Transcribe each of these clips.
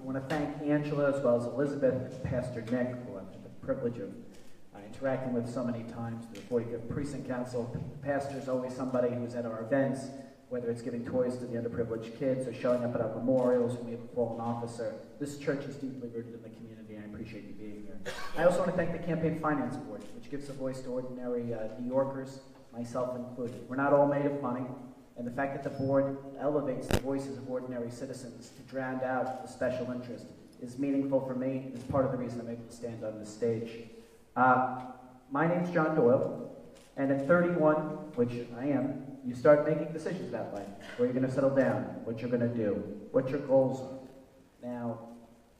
want to thank Angela as well as Elizabeth, Pastor Nick, who I've had the privilege of interacting with so many times, the 45th Precinct Council. The pastor's always somebody who's at our events, whether it's giving toys to the underprivileged kids or showing up at our memorials when we have a fallen officer. This church is deeply rooted in the community, and I appreciate you being here. I also want to thank the Campaign Finance Board, which gives a voice to ordinary New Yorkers, myself included. We're not all made of money, and the fact that the board elevates the voices of ordinary citizens to drown out the special interest is meaningful for me, and is part of the reason I'm able to stand on this stage. My name's John Doyle, and at 31, which I am, you start making decisions about life, where you're going to settle down, what you're going to do, what your goals are. Now,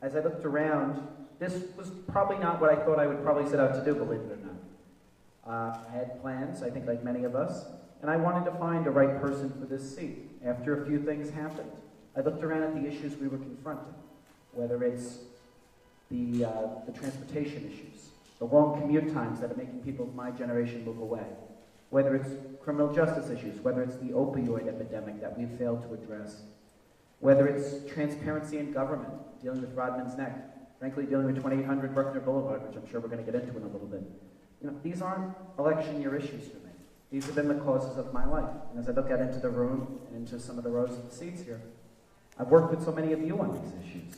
as I looked around, this was probably not what I thought I would probably set out to do, believe it or not. I had plans, I think like many of us, and I wanted to find a right person for this seat. After a few things happened, I looked around at the issues we were confronting, whether it's the transportation issues, the long commute times that are making people of my generation move away, whether it's criminal justice issues, whether it's the opioid epidemic that we've failed to address, whether it's transparency in government, dealing with Rodman's Neck, frankly dealing with 2800 Bruckner Boulevard, which I'm sure we're going to get into in a little bit. You know, these aren't election year issues for me. These have been the causes of my life. And as I look out into the room and into some of the rows of the seats here, I've worked with so many of you on these issues.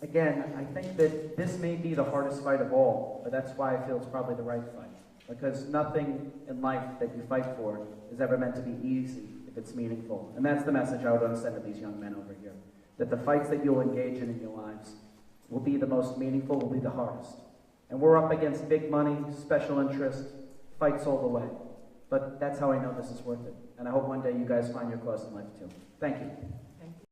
Again, I think that this may be the hardest fight of all, but that's why I feel it's probably the right fight. Because nothing in life that you fight for is ever meant to be easy if it's meaningful. And that's the message I would want to send to these young men over here. That the fights that you'll engage in your lives will be the most meaningful, will be the hardest. And we're up against big money, special interest, fights all the way. But that's how I know this is worth it. And I hope one day you guys find your cause in life too. Thank you.